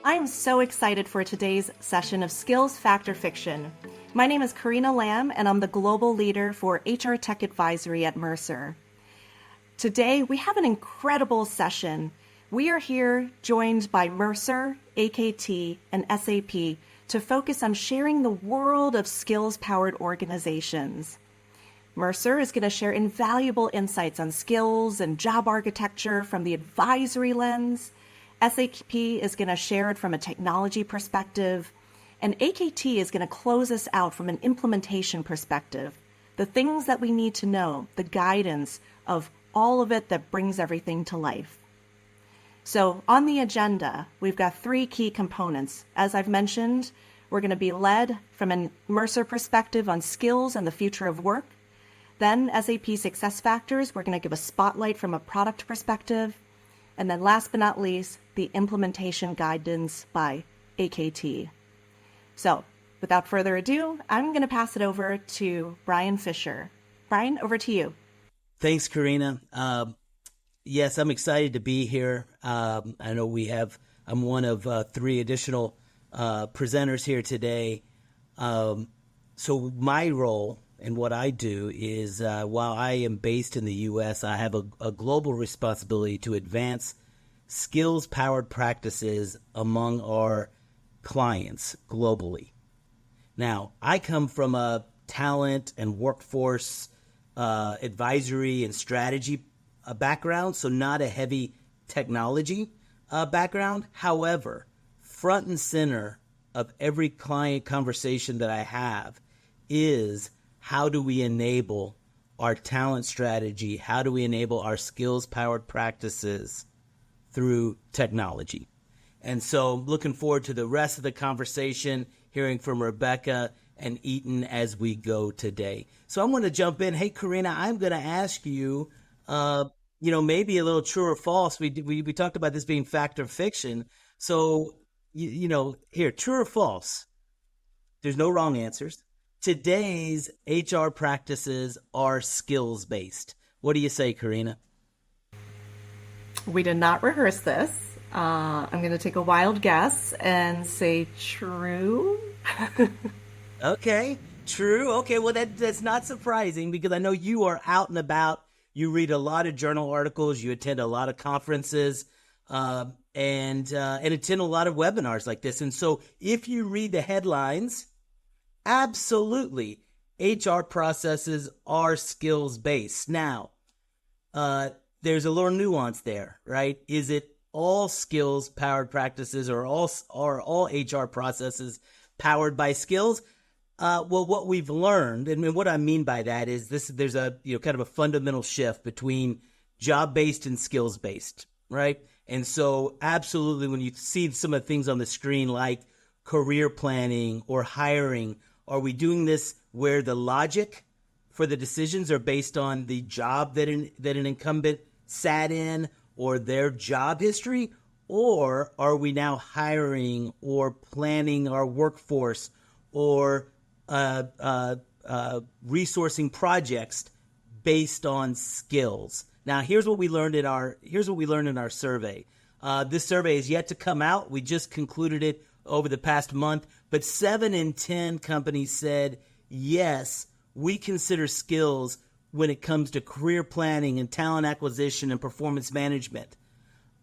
I am so excited for today's session of Skills Fact or Fiction. My name is Karina Lamb, and I'm the Global Leader for HR Tech Advisory at Mercer. Today, we have an incredible session. We are here joined by Mercer, AKT, and SAP to focus on sharing the world of skills-powered organizations. Mercer is going to share invaluable insights on skills and job architecture from the advisory lens. SAP is going to share it from a technology perspective, and AKT is going to close us out from an implementation perspective. The things that we need to know, the guidance of all of it that brings everything to life. So on the agenda, we've got three key components. As I've mentioned, we're going to be led from a Mercer perspective on skills and the future of work. Then SAP SuccessFactors, we're going to give a spotlight from a product perspective. And then last but not least, the implementation guidance by AKT. So without further ado, I'm going to pass it over to Brian Fisher. Brian, over to you. Thanks, Karina. Yes, I'm excited to be here. I know I'm one of three additional presenters here today. So my role and what I do is, while I am based in the U.S., I have a global responsibility to advance skills-powered practices among our clients globally. Now, I come from a talent and workforce advisory and strategy background, so not a heavy technology background. However, front and center of every client conversation that I have is how do we enable our talent strategy? How do we enable our skills-powered practices through technology? And so looking forward to the rest of the conversation, hearing from Rebecca and Eaton as we go today. So I'm going to jump in. Hey, Karina, I'm going to ask you, maybe a little true or false. We talked about this being fact or fiction. So, here, true or false? There's no wrong answers. Today's HR practices are skills-based. What do you say, Karina? We did not rehearse this. I'm going to take a wild guess and say true. Okay, true. Okay, well, that's not surprising because I know you are out and about. You read a lot of journal articles. You attend a lot of conferences and attend a lot of webinars like this. And so if you read the headlines, absolutely, HR processes are skills-based. Now, there's a little nuance there, right? Is it all skills-powered practices or are all HR processes powered by skills? Well, what we've learned, and what I mean by that is there's a kind of a fundamental shift between job-based and skills-based, right? And so absolutely, when you see some of the things on the screen like career planning or hiring, are we doing this where the logic for the decisions are based on the job that an incumbent sat in or their job history? Or are we now hiring or planning our workforce or resourcing projects based on skills? Now, here's what we learned in our survey. This survey is yet to come out. We just concluded it over the past month, but 7 in 10 companies said, yes, we consider skills when it comes to career planning and talent acquisition and performance management.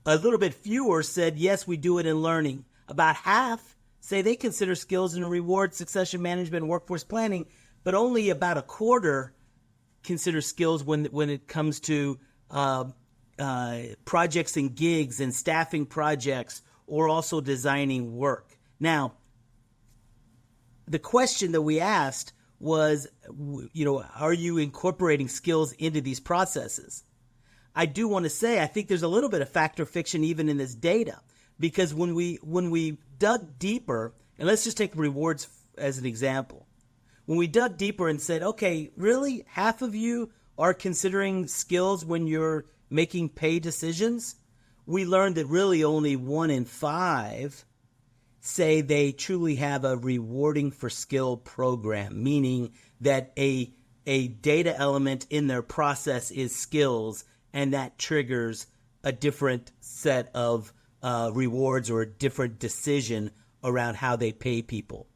A little bit fewer said, yes, we do it in learning. About half say they consider skills in reward, succession management, and workforce planning, but only about a quarter consider skills when it comes to projects and gigs and staffing projects or also designing work. Now, the question that we asked was, are you incorporating skills into these processes? I do want to say I think there's a little bit of fact or fiction even in this data, because when we dug deeper, and let's just take rewards as an example. When we dug deeper and said, okay, really, half of you are considering skills when you're making pay decisions, we learned that really only 1 in 5 say they truly have a rewarding for skill program, meaning that a data element in their process is skills, and that triggers a different set of rewards or a different decision around how they pay people.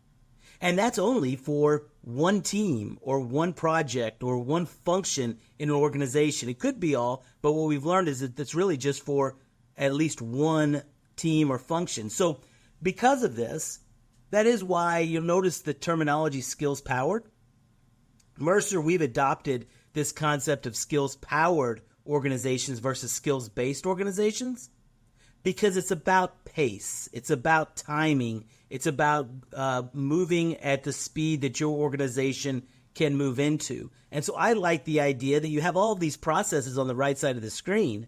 And that's only for one team or one project or one function in an organization. It could be all, but what we've learned is that it's really just for at least one team or function. So because of this, that is why you'll notice the terminology skills powered. Mercer, we've adopted this concept of skills powered organizations versus skills based organizations because it's about pace, it's about timing, it's about moving at the speed that your organization can move into. And so I like the idea that you have all of these processes on the right side of the screen.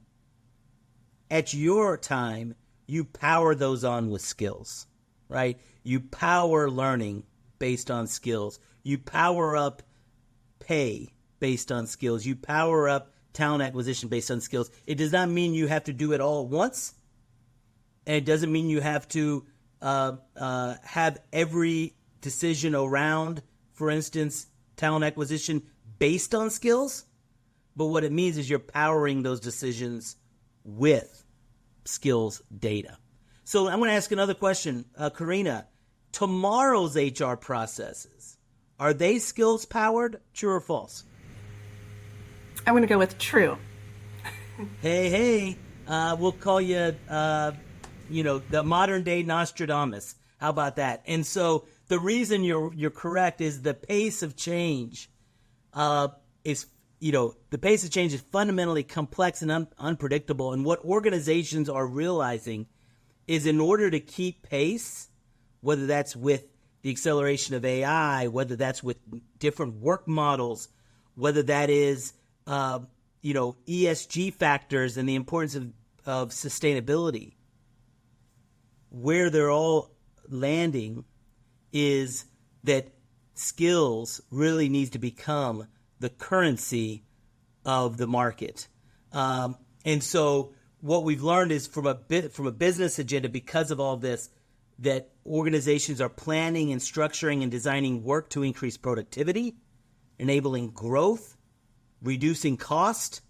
At your time, you power those on with skills, right? You power learning based on skills. You power up pay based on skills. You power up talent acquisition based on skills. It does not mean you have to do it all at once. And it doesn't mean you have to have every decision around, for instance, talent acquisition based on skills. But what it means is you're powering those decisions with skills data. So I'm going to ask another question. Karina, tomorrow's HR processes, are they skills powered, true or false? I'm going to go with true. Hey, we'll call you, the modern day Nostradamus. How about that? And so the reason you're correct is the pace of change the pace of change is fundamentally complex and unpredictable. And what organizations are realizing is in order to keep pace, whether that's with the acceleration of AI, whether that's with different work models, whether that is, ESG factors and the importance of sustainability, where they're all landing is that skills really needs to become the currency of the market. And so what we've learned is from a business agenda, because of all this, that organizations are planning and structuring and designing work to increase productivity, enabling growth, reducing cost,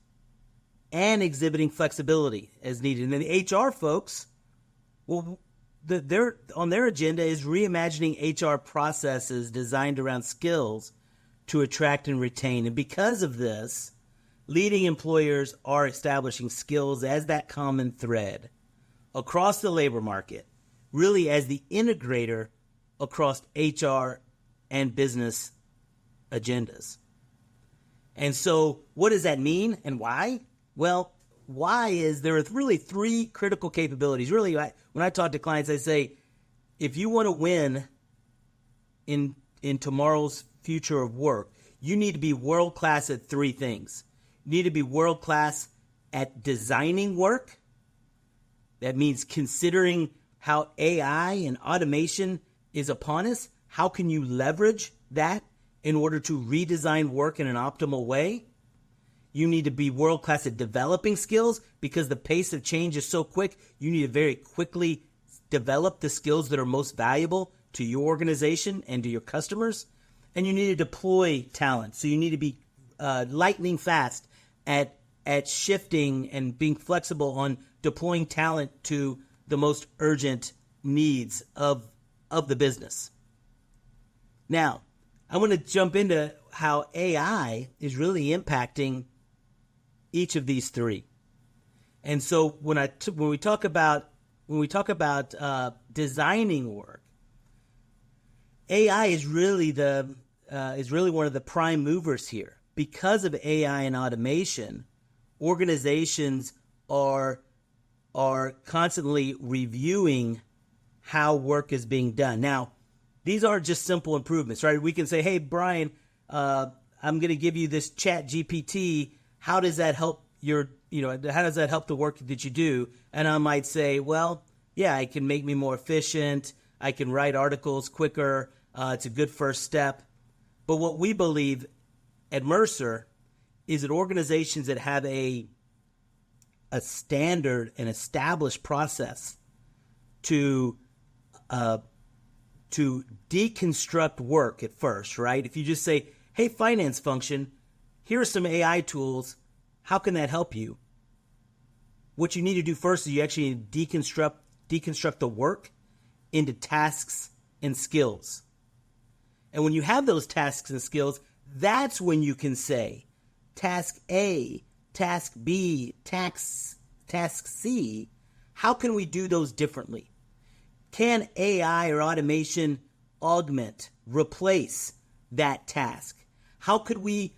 and exhibiting flexibility as needed. And then the HR folks, well, on their agenda is reimagining HR processes designed around skills to attract and retain. And because of this, leading employers are establishing skills as that common thread across the labor market, really as the integrator across HR and business agendas. And so what does that mean and why? Well, why is there are really three critical capabilities. Really, when I talk to clients, I say, if you want to win in tomorrow's future of work, you need to be world-class at three things. You need to be world-class at designing work. That means considering how AI and automation is upon us. How can you leverage that in order to redesign work in an optimal way? You need to be world-class at developing skills because the pace of change is so quick. You need to very quickly develop the skills that are most valuable to your organization and to your customers. And you need to deploy talent. So you need to be lightning fast at shifting and being flexible on deploying talent to the most urgent needs of the business. Now, I want to jump into how AI is really impacting each of these three. And so when we talk about designing work, AI is really one of the prime movers here. Because of AI and automation, organizations are constantly reviewing how work is being done. Now, these aren't just simple improvements, right? We can say, hey, Brian, I'm going to give you this Chat GPT. How does that help how does that help the work that you do? And I might say, well, yeah, it can make me more efficient. I can write articles quicker. It's a good first step. But what we believe at Mercer is that organizations that have a standard and established process to deconstruct work at first, right? If you just say, hey, finance function, here are some AI tools. How can that help you? what you need to do first is you actually deconstruct the work into tasks and skills. And when you have those tasks and skills, that's when you can say task A, task B, task C. How can we do those differently? Can AI or automation augment, replace that task? How could we,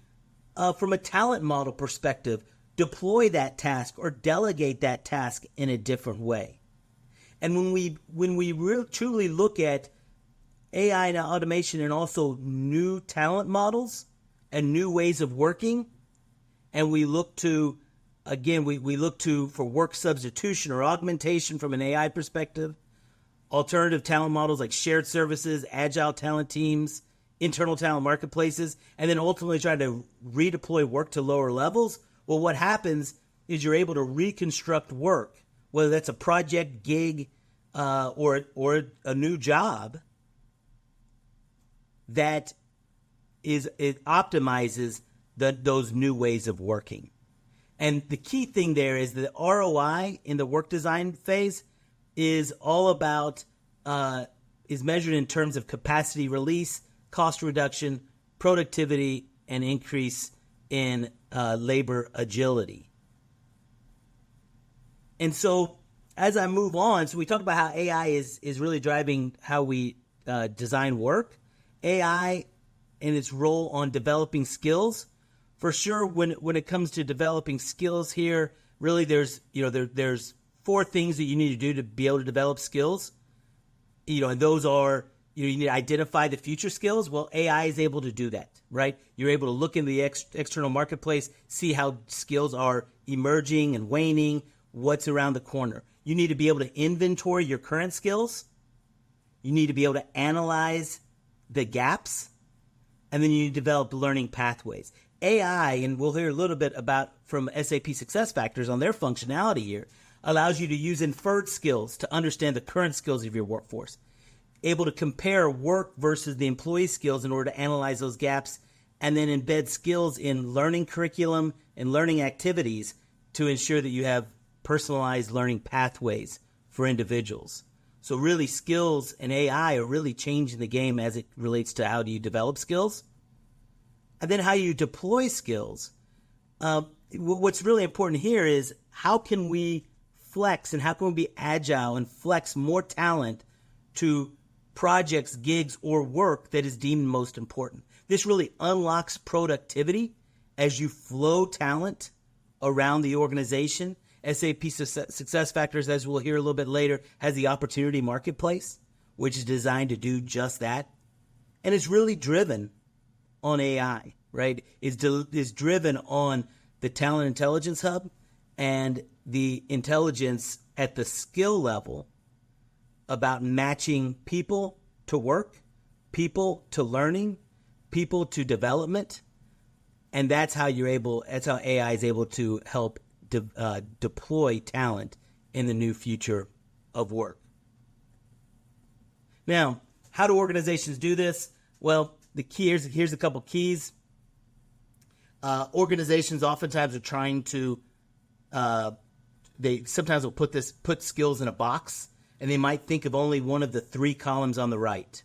from a talent model perspective, deploy that task or delegate that task in a different way? And when we truly look at AI and automation and also new talent models and new ways of working, and we look to, again, we look to for work substitution or augmentation from an AI perspective, alternative talent models like shared services, agile talent teams, internal talent marketplaces, and then ultimately try to redeploy work to lower levels. Well, what happens is you're able to reconstruct work, whether that's a project, gig, or a new job, that it optimizes those new ways of working. And the key thing there is the ROI in the work design phase is all about, is measured in terms of capacity release, cost reduction, productivity, and increase in labor agility. And so as I move on, so we talked about how AI is really driving how we design work. AI and its role on developing skills. For sure, when it comes to developing skills here, really there's 4 things that you need to do to be able to develop skills. And those are, you need to identify the future skills. Well, AI is able to do that, right? You're able to look in the external marketplace, see how skills are emerging and waning, what's around the corner. You need to be able to inventory your current skills. You need to be able to analyze the gaps, and then you develop learning pathways. AI, and we'll hear a little bit about from SAP SuccessFactors on their functionality here, allows you to use inferred skills to understand the current skills of your workforce, able to compare work versus the employee skills in order to analyze those gaps, and then embed skills in learning curriculum and learning activities to ensure that you have personalized learning pathways for individuals. So really, skills and AI are really changing the game as it relates to how do you develop skills. And then how you deploy skills. What's really important here is how can we flex and how can we be agile and flex more talent to projects, gigs, or work that is deemed most important. This really unlocks productivity as you flow talent around the organization. SAP SuccessFactors, as we'll hear a little bit later, has the Opportunity Marketplace, which is designed to do just that. And it's really driven on AI, right? It's driven on the Talent Intelligence Hub and the intelligence at the skill level about matching people to work, people to learning, people to development. And that's how AI is able to help deploy talent in the new future of work. Now, how do organizations do this? Well, the key here's a couple keys. Organizations oftentimes are trying to they sometimes will put skills in a box, and they might think of only one of the 3 columns on the right.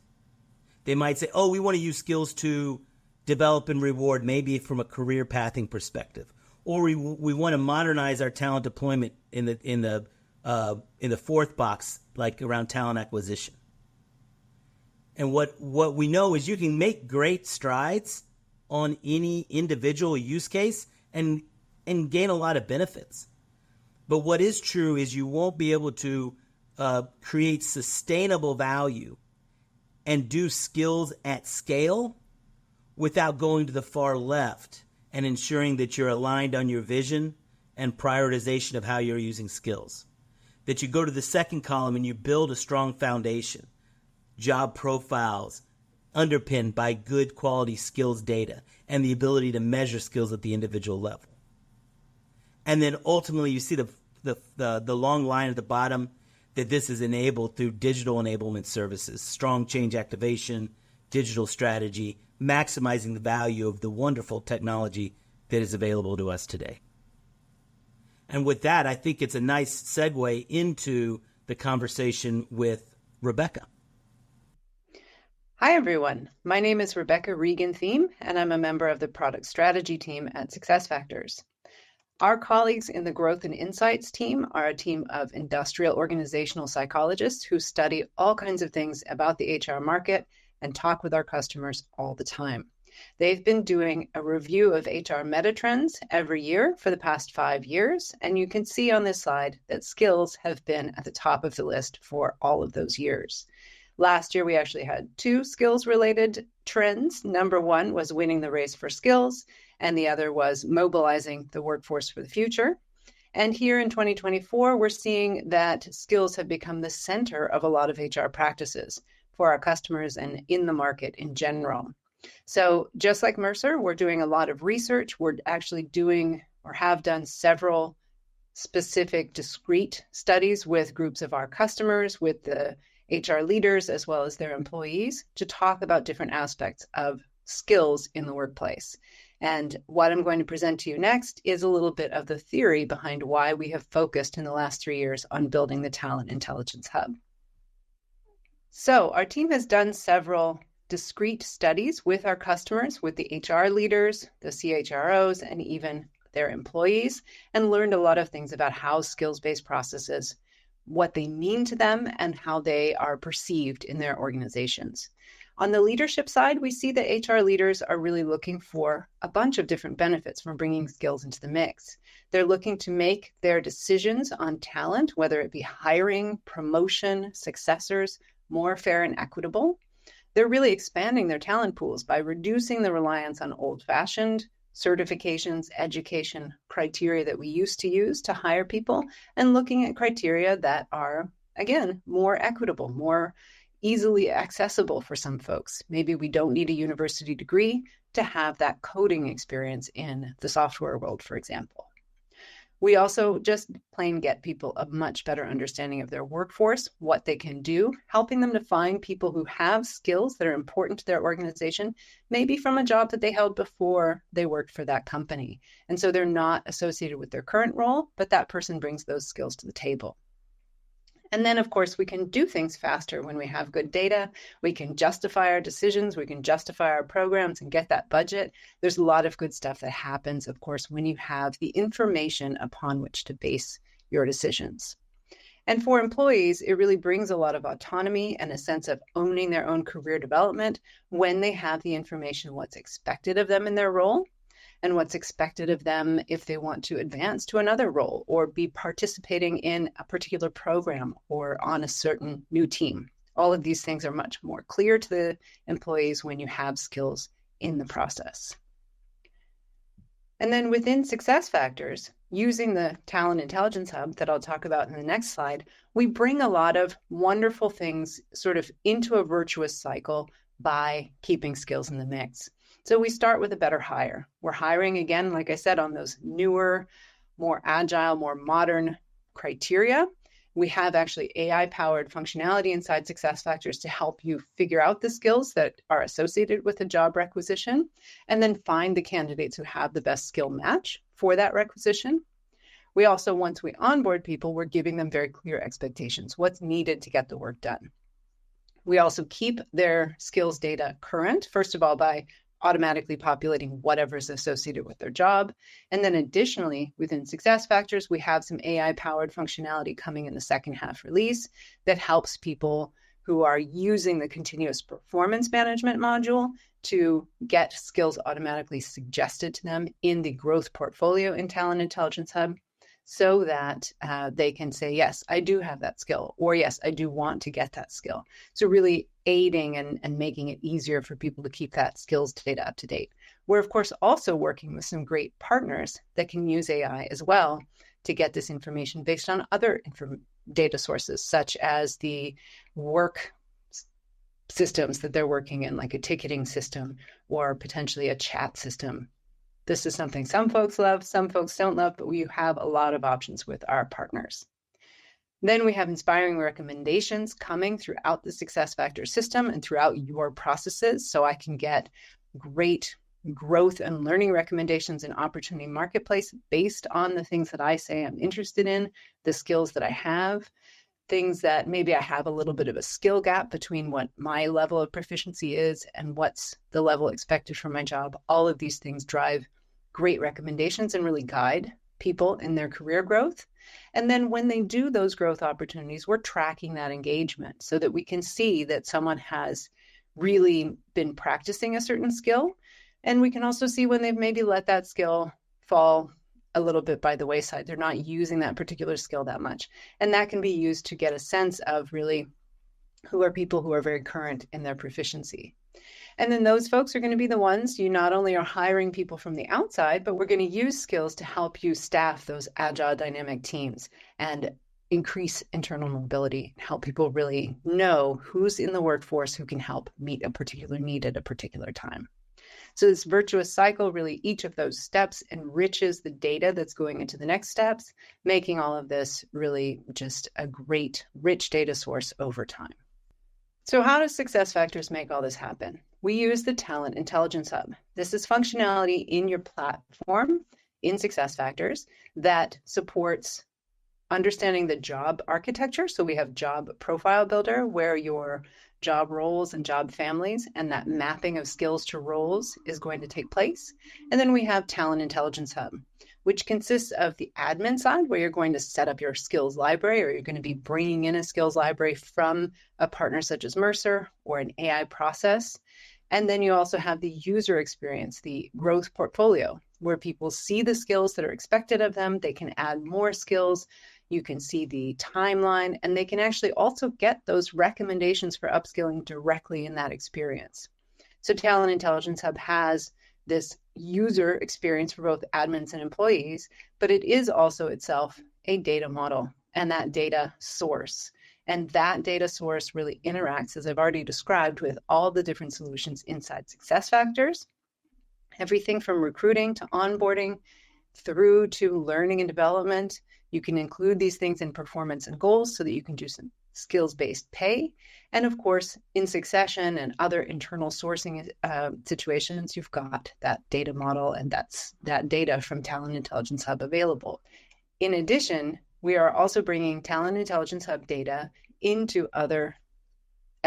They might say, "Oh, we want to use skills to develop and reward, maybe from a career pathing perspective." Or we want to modernize our talent deployment in the 4th box, like around talent acquisition. And what we know is you can make great strides on any individual use case and gain a lot of benefits. But what is true is you won't be able to create sustainable value and do skills at scale without going to the far left and ensuring that you're aligned on your vision and prioritization of how you're using skills. That you go to the 2nd column and you build a strong foundation, job profiles underpinned by good quality skills data and the ability to measure skills at the individual level. And then ultimately you see the long line at the bottom that this is enabled through digital enablement services, strong change activation, digital strategy, maximizing the value of the wonderful technology that is available to us today. And with that, I think it's a nice segue into the conversation with Rebecca. Hi, everyone. My name is Rebecca Regan-Thiem, and I'm a member of the product strategy team at SuccessFactors. Our colleagues in the Growth and Insights team are a team of industrial organizational psychologists who study all kinds of things about the HR market and talk with our customers all the time. They've been doing a review of HR meta trends every year for the past 5 years, and you can see on this slide that skills have been at the top of the list for all of those years. Last year, we actually had 2 skills-related trends. Number 1 was winning the race for skills, and the other was mobilizing the workforce for the future. And here in 2024, we're seeing that skills have become the center of a lot of HR practices for our customers and in the market in general. So just like Mercer, we're doing a lot of research. We're actually doing or have done several specific discrete studies with groups of our customers, with the HR leaders, as well as their employees, to talk about different aspects of skills in the workplace. And what I'm going to present to you next is a little bit of the theory behind why we have focused in the last 3 years on building the Talent Intelligence Hub. So our team has done several discrete studies with our customers, with the HR leaders, the CHROs, and even their employees, and learned a lot of things about how skills-based processes, what they mean to them, and how they are perceived in their organizations. On the leadership side, we see that HR leaders are really looking for a bunch of different benefits from bringing skills into the mix. They're looking to make their decisions on talent, whether it be hiring, promotion, successors, more fair and equitable. They're really expanding their talent pools by reducing the reliance on old-fashioned certifications, education, criteria that we used to use to hire people, and looking at criteria that are, again, more equitable, more easily accessible for some folks. Maybe we don't need a university degree to have that coding experience in the software world, for example. We also just plain get people a much better understanding of their workforce, what they can do, helping them to find people who have skills that are important to their organization, maybe from a job that they held before they worked for that company. And so they're not associated with their current role, but that person brings those skills to the table. And then, of course, we can do things faster when we have good data. We can justify our decisions. We can justify our programs and get that budget. There's a lot of good stuff that happens, of course, when you have the information upon which to base your decisions. And for employees, it really brings a lot of autonomy and a sense of owning their own career development when they have the information, what's expected of them in their role, and what's expected of them if they want to advance to another role or be participating in a particular program or on a certain new team. All of these things are much more clear to the employees when you have skills in the process. And then within SuccessFactors, using the Talent Intelligence Hub that I'll talk about in the next slide, we bring a lot of wonderful things sort of into a virtuous cycle by keeping skills in the mix. So we start with a better hire. We're hiring, again, like I said, on those newer, more agile, more modern criteria. We have actually AI-powered functionality inside SuccessFactors to help you figure out the skills that are associated with a job requisition, and then find the candidates who have the best skill match for that requisition. We also, once we onboard people, we're giving them very clear expectations, what's needed to get the work done. We also keep their skills data current, first of all, by automatically populating whatever is associated with their job. And then additionally, within SuccessFactors, we have some AI-powered functionality coming in the second half release that helps people who are using the continuous performance management module to get skills automatically suggested to them in the growth portfolio in Talent Intelligence Hub, so that they can say, yes, I do have that skill, or yes, I do want to get that skill. So really aiding and making it easier for people to keep that skills data up to date. We're, of course, also working with some great partners that can use AI as well to get this information based on other data sources, such as the work systems that they're working in, like a ticketing system or potentially a chat system. This is something some folks love, some folks don't love, but we have a lot of options with our partners. Then we have inspiring recommendations coming throughout the SuccessFactors system and throughout your processes, so I can get great growth and learning recommendations in Opportunity Marketplace based on the things that I say I'm interested in, the skills that I have, things that maybe I have a little bit of a skill gap between what my level of proficiency is and what's the level expected from my job. All of these things drive great recommendations and really guide people in their career growth. And then when they do those growth opportunities, we're tracking that engagement so that we can see that someone has really been practicing a certain skill. And we can also see when they've maybe let that skill fall a little bit by the wayside. They're not using that particular skill that much. And that can be used to get a sense of really who are people who are very current in their proficiency. And then those folks are going to be the ones you not only are hiring people from the outside, but we're going to use skills to help you staff those agile dynamic teams and increase internal mobility, help people really know who's in the workforce who can help meet a particular need at a particular time. So this virtuous cycle, really each of those steps enriches the data that's going into the next steps, making all of this really just a great, rich data source over time. So how does SuccessFactors make all this happen? We use the Talent Intelligence Hub. This is functionality in your platform in SuccessFactors that supports understanding the job architecture. So we have Job Profile Builder, where your job roles and job families and that mapping of skills to roles is going to take place. And then we have Talent Intelligence Hub, which consists of the admin side, where you're going to set up your skills library, or you're going to be bringing in a skills library from a partner such as Mercer or an AI process. And then you also have the user experience, the growth portfolio, where people see the skills that are expected of them. They can add more skills. You can see the timeline, and they can actually also get those recommendations for upskilling directly in that experience. So Talent Intelligence Hub has this user experience for both admins and employees, but it is also itself a data model and that data source. And that data source really interacts, as I've already described, with all the different solutions inside SuccessFactors, everything from recruiting to onboarding through to learning and development. You can include these things in performance and goals so that you can do some skills-based pay. And of course, in succession and other internal sourcing situations, you've got that data model and that data from Talent Intelligence Hub available. In addition, we are also bringing Talent Intelligence Hub data into other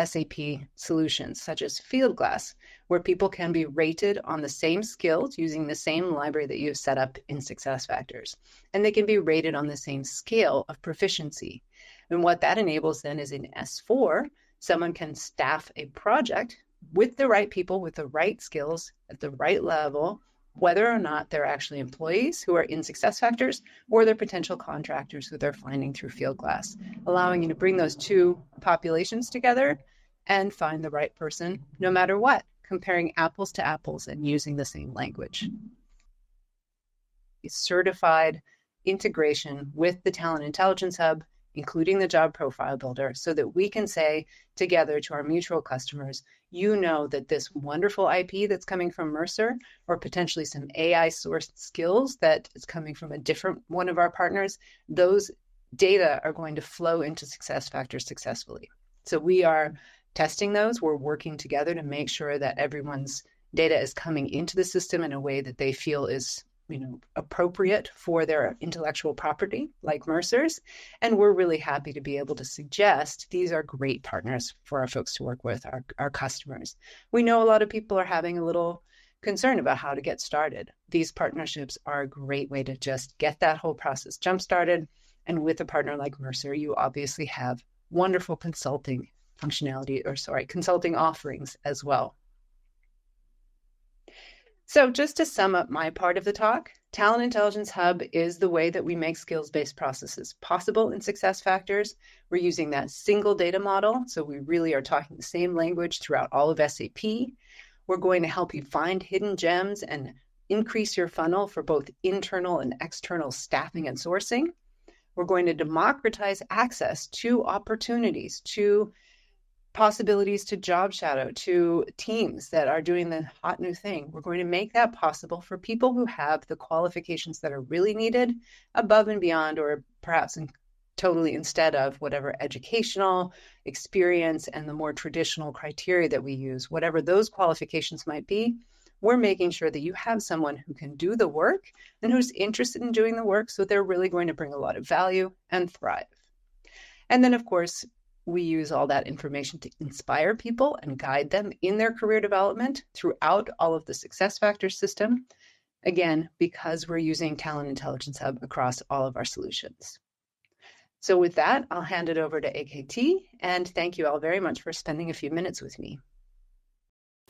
SAP solutions, such as Fieldglass, where people can be rated on the same skills using the same library that you've set up in SuccessFactors. And they can be rated on the same scale of proficiency. And what that enables then is in S4, someone can staff a project with the right people, with the right skills, at the right level, whether or not they're actually employees who are in SuccessFactors or they're potential contractors who they're finding through Fieldglass, allowing you to bring those two populations together and find the right person no matter what, comparing apples to apples and using the same language. Certified integration with the Talent Intelligence Hub, including the Job Profile Builder, so that we can say together to our mutual customers, you know that this wonderful IP that's coming from Mercer, or potentially some AI sourced skills that is coming from a different one of our partners, those data are going to flow into SuccessFactors successfully. So we are testing those. We're working together to make sure that everyone's data is coming into the system in a way that they feel is appropriate for their intellectual property, like Mercer's. And we're really happy to be able to suggest these are great partners for our folks to work with, our customers. We know a lot of people are having a little concern about how to get started. These partnerships are a great way to just get that whole process jump-started. And with a partner like Mercer, you obviously have wonderful consulting offerings as well. So just to sum up my part of the talk, Talent Intelligence Hub is the way that we make skills-based processes possible in SuccessFactors. We're using that single data model, so we really are talking the same language throughout all of SAP. We're going to help you find hidden gems and increase your funnel for both internal and external staffing and sourcing. We're going to democratize access to opportunities, to possibilities to job shadow, to teams that are doing the hot new thing. We're going to make that possible for people who have the qualifications that are really needed above and beyond, or perhaps totally instead of whatever educational experience and the more traditional criteria that we use, whatever those qualifications might be. we're making sure that you have someone who can do the work and who's interested in doing the work, so they're really going to bring a lot of value and thrive. And then, of course, we use all that information to inspire people and guide them in their career development throughout all of the SuccessFactors system. Again, because we're using Talent Intelligence Hub across all of our solutions. So with that, I'll hand it over to AKT, and thank you all very much for spending a few minutes with me.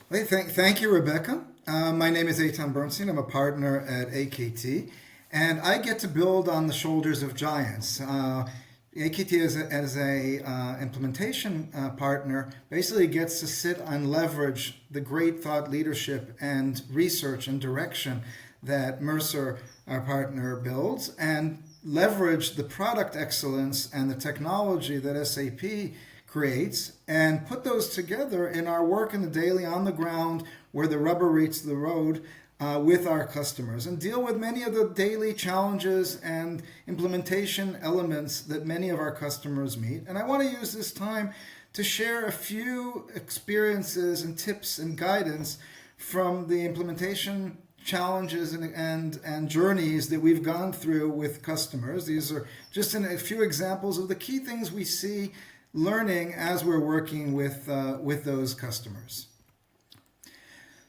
Hey, thank you, Rebecca. My name is Eitan Bernstein. I'm a partner at AKT, and I get to build on the shoulders of giants. AKT as a implementation partner basically gets to sit and leverage the great thought leadership and research and direction that Mercer, our partner, builds, and leverage the product excellence and the technology that SAP creates, and put those together in our work in the daily, on the ground, where the rubber meets the road, with our customers, and deal with many of the daily challenges and implementation elements that many of our customers meet. And I want to use this time to share a few experiences and tips and guidance from the implementation challenges and journeys that we've gone through with customers. These are just a few examples of the key things we see learning as we're working with those customers.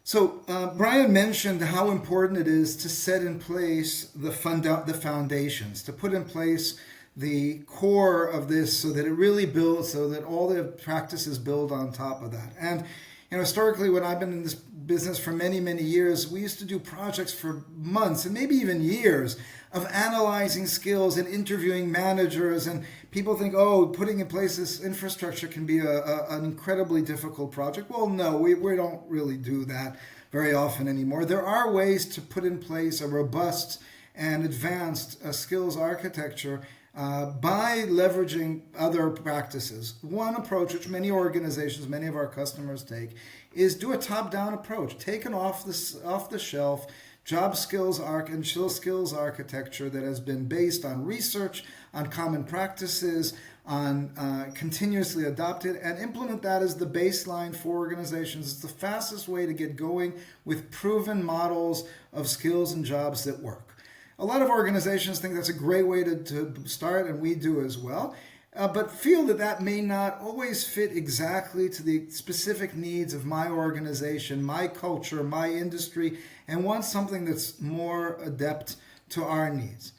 So Brian mentioned how important it is to set in place the foundations, to put in place the core of this so that it really builds, so that all the practices build on top of that. And historically, when I've been in this business for many, many years, we used to do projects for months and maybe even years of analyzing skills and interviewing managers. And people think, oh, putting in place this infrastructure can be an incredibly difficult project. Well, no, we don't really do that very often anymore. There are ways to put in place a robust and advanced skills architecture by leveraging other practices. One approach which many organizations, many of our customers take, is do a top-down approach. Take an off-the-shelf job skills and skills architecture that has been based on research, on common practices, on continuously adopted, and implement that as the baseline for organizations. It's the fastest way to get going with proven models of skills and jobs that work. A lot of organizations think that's a great way to start, and we do as well, but feel that may not always fit exactly to the specific needs of my organization, my culture, my industry, and want something that's more adept to our needs.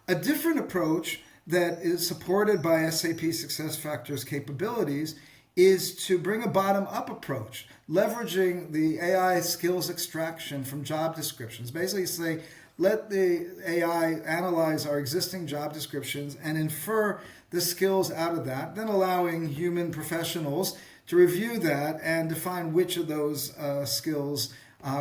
A different approach that is supported by SAP SuccessFactors capabilities is to bring a bottom-up approach, leveraging the AI skills extraction from job descriptions. Basically say, let the AI analyze our existing job descriptions and infer the skills out of that, then allowing human professionals to review that and define which of those skills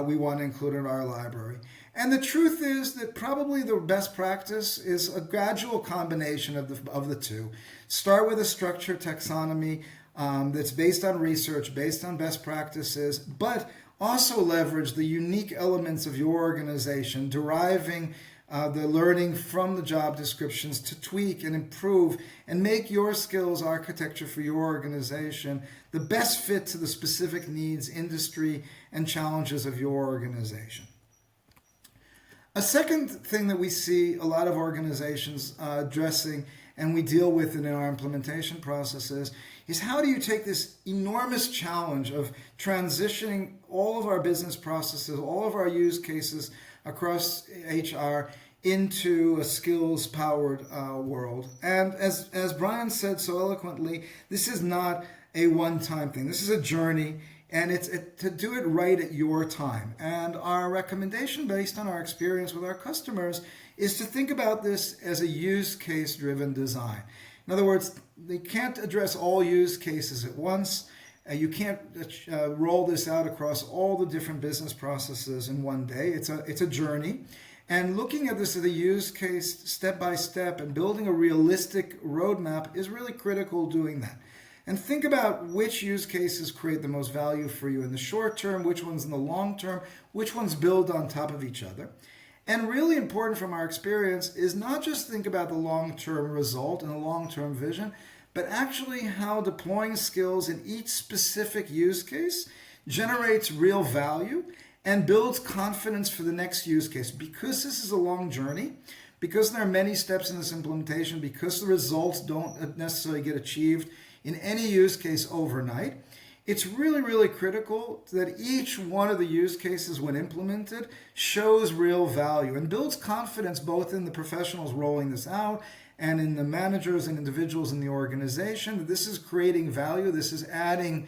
we want to include in our library. And the truth is that probably the best practice is a gradual combination of the two. Start with a structured taxonomy that's based on research, based on best practices, but also leverage the unique elements of your organization, deriving the learning from the job descriptions to tweak and improve and make your skills architecture for your organization the best fit to the specific needs, industry, and challenges of your organization. A second thing that we see a lot of organizations addressing and we deal with it in our implementation processes is how do you take this enormous challenge of transitioning all of our business processes, all of our use cases across HR into a skills-powered world. And as Brian said so eloquently, this is not a one-time thing. This is a journey, and it's to do it right at your time. And our recommendation based on our experience with our customers is to think about this as a use case-driven design. In other words, they can't address all use cases at once. You can't roll this out across all the different business processes in one day. It's a journey. And looking at this as a use case step by step and building a realistic roadmap is really critical doing that. And think about which use cases create the most value for you in the short term, which ones in the long term, which ones build on top of each other. And really important from our experience is not just think about the long-term result and the long-term vision, but actually how deploying skills in each specific use case generates real value and builds confidence for the next use case. Because this is a long journey, because there are many steps in this implementation, because the results don't necessarily get achieved in any use case overnight, it's really, really critical that each one of the use cases, when implemented, shows real value and builds confidence both in the professionals rolling this out and in the managers and individuals in the organization that this is creating value, this is adding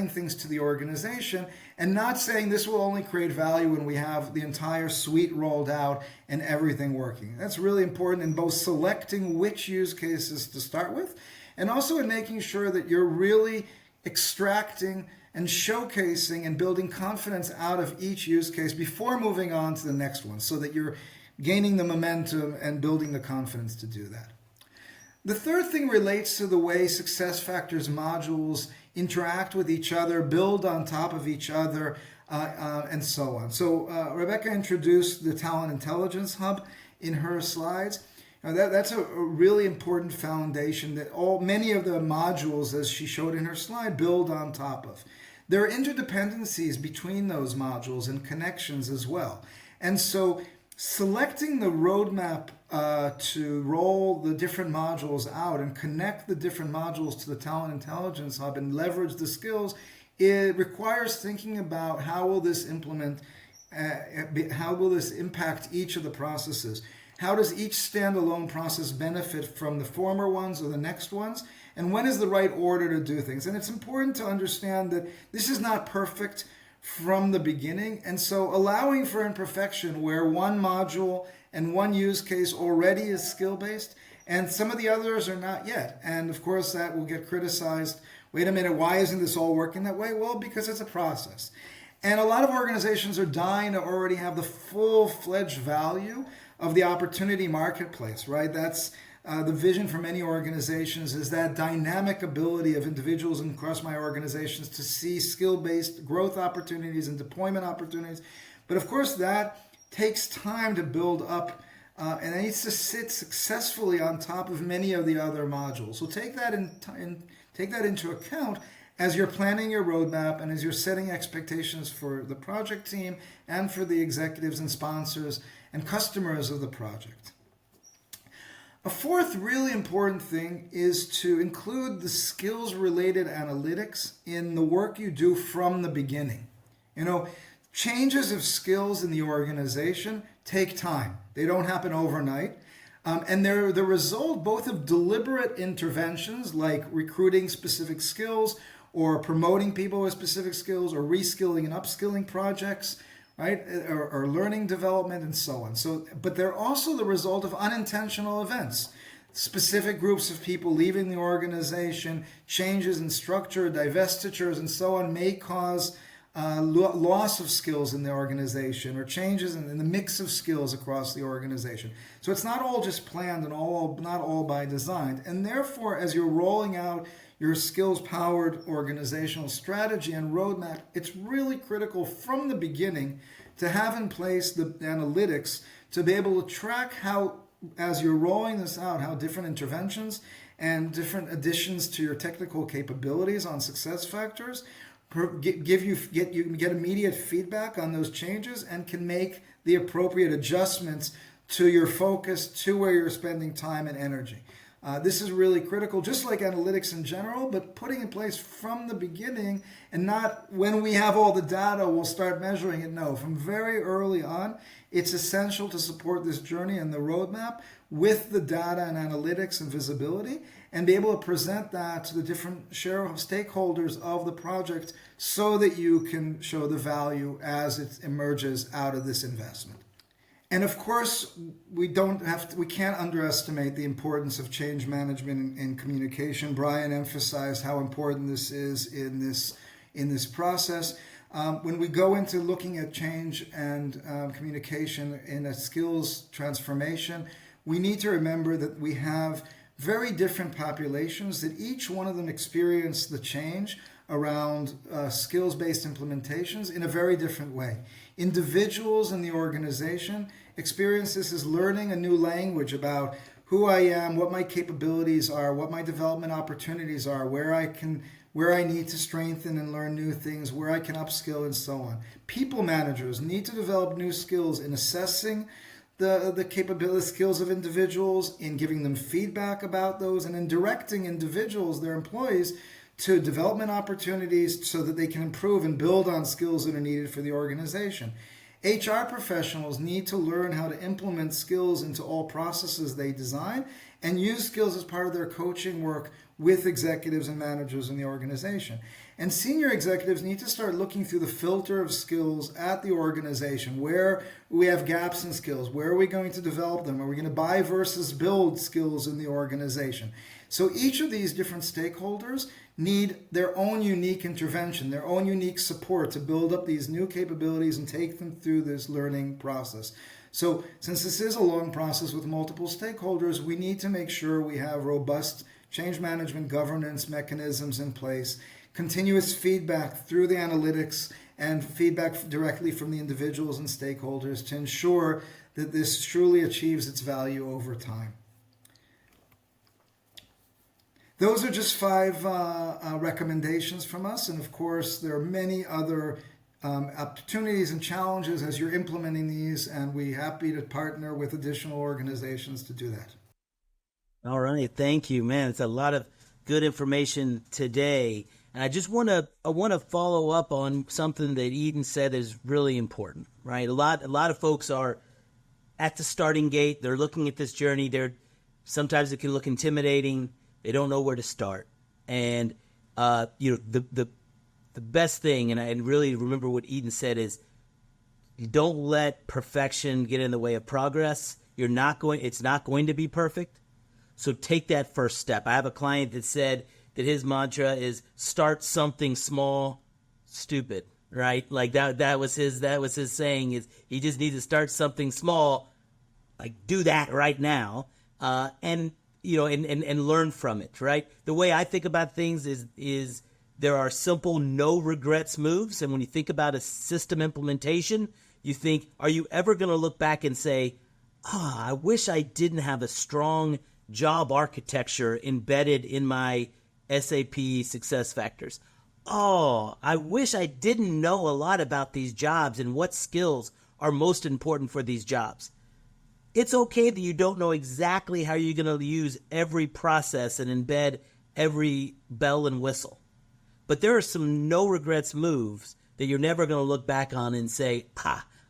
things to the organization, and not saying this will only create value when we have the entire suite rolled out and everything working. That's really important in both selecting which use cases to start with, and also in making sure that you're really extracting and showcasing and building confidence out of each use case before moving on to the next one, so that you're gaining the momentum and building the confidence to do that. The third thing relates to the way SuccessFactors modules interact with each other, build on top of each other, and so on. So Rebecca introduced the Talent Intelligence Hub in her slides. Now that's a really important foundation that many of the modules, as she showed in her slide, build on top of. There are interdependencies between those modules and connections as well. And so selecting the roadmap to roll the different modules out and connect the different modules to the Talent Intelligence Hub and leverage the skills, it requires thinking about how will this impact each of the processes. How does each standalone process benefit from the former ones or the next ones? And when is the right order to do things? And it's important to understand that this is not perfect from the beginning. And so allowing for imperfection where one module and one use case already is skill-based and some of the others are not yet. And of course that will get criticized. Wait a minute, why isn't this all working that way? Well, because it's a process. And a lot of organizations are dying to already have the full-fledged value of the opportunity marketplace, right? That's the vision for many organizations, is that dynamic ability of individuals and across my organizations to see skill-based growth opportunities and deployment opportunities. But of course, that takes time to build up and it needs to sit successfully on top of many of the other modules. So take that into account as you're planning your roadmap and as you're setting expectations for the project team and for the executives and sponsors and customers of the project. A fourth really important thing is to include the skills-related analytics in the work you do from the beginning. You know, changes of skills in the organization take time. They don't happen overnight. And they're the result both of deliberate interventions like recruiting specific skills or promoting people with specific skills or reskilling and upskilling projects, right? Or learning development and so on. But they're also the result of unintentional events. Specific groups of people leaving the organization, changes in structure, divestitures, and so on may cause loss of skills in the organization or changes in the mix of skills across the organization. So it's not all just planned and not all by design. And therefore, as you're rolling out your skills-powered organizational strategy and roadmap, it's really critical from the beginning to have in place the analytics to be able to track how, as you're rolling this out, how different interventions and different additions to your technical capabilities on SuccessFactors get immediate feedback on those changes and can make the appropriate adjustments to your focus, to where you're spending time and energy. This is really critical, just like analytics in general, but putting in place from the beginning and not when we have all the data, we'll start measuring it. No, from very early on, it's essential to support this journey and the roadmap with the data and analytics and visibility and be able to present that to the different stakeholders of the project so that you can show the value as it emerges out of this investment. And of course, we can't underestimate the importance of change management in communication. Brian emphasized how important this is in this process. When we go into looking at change and communication in a skills transformation, we need to remember that we have very different populations, that each one of them experience the change around skills-based implementations in a very different way. Individuals in the organization experience this as learning a new language about who I am, what my capabilities are, what my development opportunities are, where I need to strengthen and learn new things, where I can upskill, and so on. People managers need to develop new skills in assessing the capability skills of individuals, in giving them feedback about those, and in directing individuals, their employees, to development opportunities so that they can improve and build on skills that are needed for the organization. HR professionals need to learn how to implement skills into all processes they design and use skills as part of their coaching work with executives and managers in the organization. And senior executives need to start looking through the filter of skills at the organization, where we have gaps in skills, where are we going to develop them, are we going to buy versus build skills in the organization. So each of these different stakeholders need their own unique intervention, their own unique support to build up these new capabilities and take them through this learning process. So since this is a long process with multiple stakeholders, we need to make sure we have robust change management governance mechanisms in place, continuous feedback through the analytics, and feedback directly from the individuals and stakeholders to ensure that this truly achieves its value over time. Those are just 5 recommendations from us, and of course there are many other opportunities and challenges as you're implementing these, and we're happy to partner with additional organizations to do that. All right, thank you, man. It's a lot of good information today, and I just want to follow up on something that Eden said is really important, right? A lot of folks are at the starting gate. They're looking at this journey. Sometimes it can look intimidating. They don't know where to start, and the best thing, and I really remember what Eden said, is you don't let perfection get in the way of progress. It's not going to be perfect, so take that first step. I have a client that said that his mantra is start something small, stupid, right? Like that was his saying, is he just needs to start something small, like do that right now, and learn from it, right? The way I think about things is there are simple no regrets moves. And when you think about a system implementation, you think, are you ever going to look back and say, I wish I didn't have a strong job architecture embedded in my SAP SuccessFactors. I wish I didn't know a lot about these jobs and what skills are most important for these jobs. It's okay that you don't know exactly how you're going to use every process and embed every bell and whistle. But there are some no regrets moves that you're never going to look back on and say,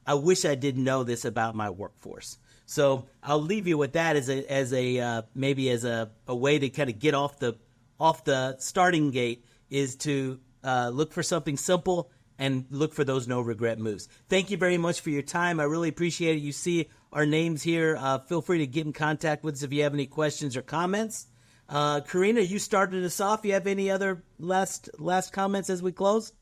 I wish I didn't know this about my workforce. So I'll leave you with that as a way to kind of get off the starting gate, is to look for something simple and look for those no regret moves. Thank you very much for your time. I really appreciate it. You see our names here. Feel free to get in contact with us if you have any questions or comments. Karina, you started us off. You have any other last comments as we close?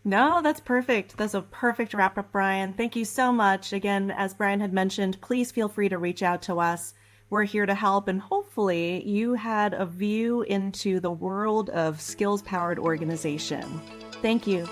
No, that's perfect. That's a perfect wrap up, Brian. Thank you so much. Again, as Brian had mentioned, please feel free to reach out to us. We're here to help, and hopefully you had a view into the world of skills-powered organization. Thank you.